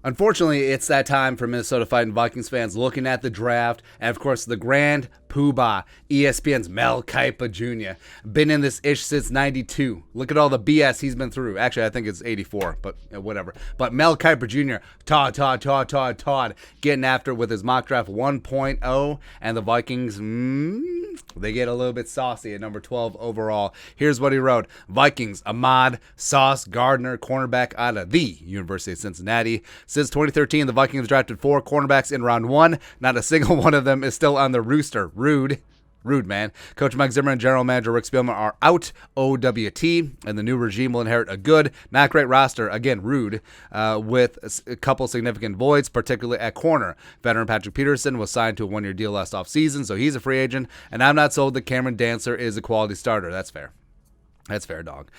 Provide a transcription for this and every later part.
Unfortunately, it's that time for Minnesota Fighting Vikings fans looking at the draft, and of course, the grand poobah, ESPN's Mel Kiper Jr. Been in this ish since 92. Look at all the BS he's been through. Actually, I think it's 84, but whatever. But Mel Kiper Jr., Todd, getting after it with his mock draft 1.0, and the Vikings, they get a little bit saucy at number 12 overall. Here's what he wrote. Vikings, Ahmad, Sauce, Gardner, cornerback out of the University of Cincinnati. Since 2013, the Vikings drafted 4 cornerbacks in round 1. Not a single one of them is still on the rooster. Rude, man. Coach Mike Zimmer and General Manager Rick Spielman are out, OWT, and the new regime will inherit a good, not great roster, again, rude, with a couple significant voids, particularly at corner. Veteran Patrick Peterson was signed to a 1-year deal last offseason, so he's a free agent, and I'm not sold that Cameron Dancer is a quality starter. That's fair. That's fair, dog.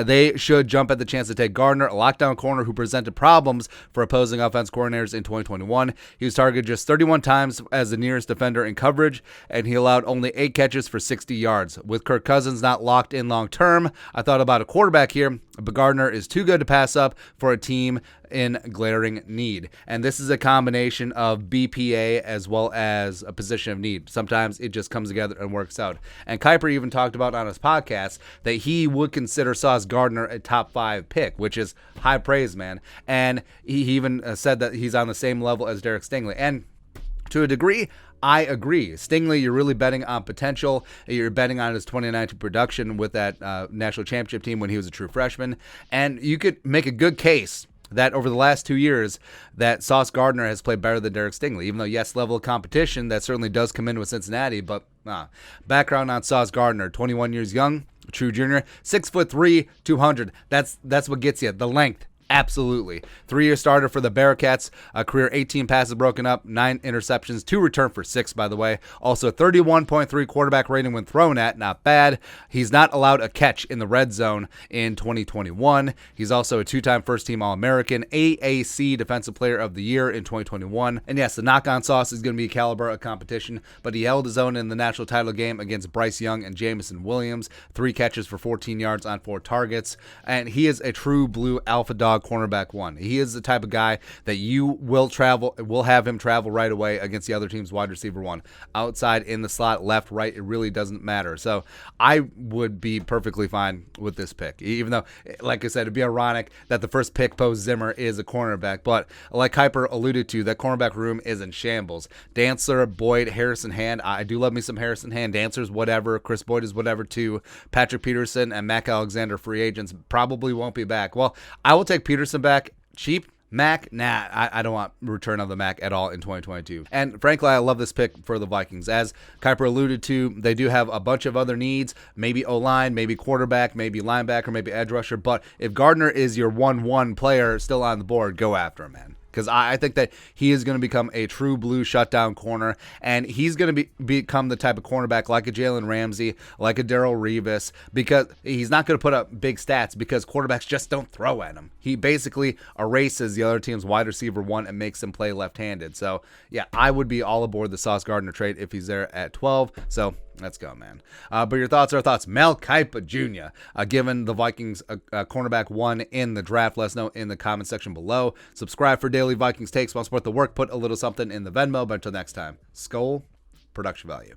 They should jump at the chance to take Gardner, a lockdown corner who presented problems for opposing offense coordinators in 2021. He was targeted just 31 times as the nearest defender in coverage, and he allowed only 8 catches for 60 yards. With Kirk Cousins not locked in long term, I thought about a quarterback here, but Gardner is too good to pass up for a team in glaring need. And this is a combination of BPA as well as a position of need. Sometimes it just comes together and works out. And Kiper even talked about on his podcast that he would consider Sauce Gardner a top 5 pick, which is high praise, man. And he even said that he's on the same level as Derek Stingley. And to a degree, I agree. Stingley, you're really betting on potential. You're betting on his 2019 production with that national championship team when he was a true freshman. And you could make a good case that over the last 2 years that Sauce Gardner has played better than Derek Stingley, even though, yes, level of competition, that certainly does come in with Cincinnati, but background on Sauce Gardner, 21 years young, true junior, 6'3", 200. That's what gets you, the length. Absolutely. 3-year starter for the Bearcats. A career 18 passes broken up, 9 interceptions, 2 return for 6, by the way. Also 31.3 quarterback rating when thrown at. Not bad. He's not allowed a catch in the red zone in 2021. He's also a 2-time first-team All-American, AAC Defensive Player of the Year in 2021. And yes, the knock-on Sauce is going to be a caliber of competition, but he held his own in the national title game against Bryce Young and Jamison Williams. 3 catches for 14 yards on 4 targets. And he is a true blue alpha dog cornerback 1. He is the type of guy that you will have him travel right away against the other team's wide receiver 1. Outside, in the slot, left, right, it really doesn't matter. So I would be perfectly fine with this pick, even though, like I said, it'd be ironic that the first pick post Zimmer is a cornerback. But like Kiper alluded to, that cornerback room is in shambles. Dancer, Boyd, Harrison Hand. I do love me some Harrison Hand. Dancer's whatever. Chris Boyd is whatever too. Patrick Peterson and Mac Alexander, free agents, probably won't be back. Well, I will take Peterson back cheap. Mac, nah, I don't want return of the Mac at all in 2022. And frankly, I love this pick for the Vikings. As Kiper alluded to, they do have a bunch of other needs, maybe O-line, maybe quarterback, maybe linebacker, maybe edge rusher. But if Gardner is your 1-1 player still on the board, go after him, man. Because I think that he is going to become a true blue shutdown corner, and he's going to become the type of cornerback like a Jalen Ramsey, like a Darrelle Revis, because he's not going to put up big stats because quarterbacks just don't throw at him. He basically erases the other team's wide receiver 1 and makes him play left-handed. So, yeah, I would be all aboard the Sauce Gardner trade if he's there at 12. So, let's go, man. But your thoughts are thoughts. Mel Kiper Jr., given the Vikings cornerback 1 in the draft. Let us know in the comment section below. Subscribe for daily Vikings takes. Want to support the work, put a little something in the Venmo. But until next time, Skull Production Value.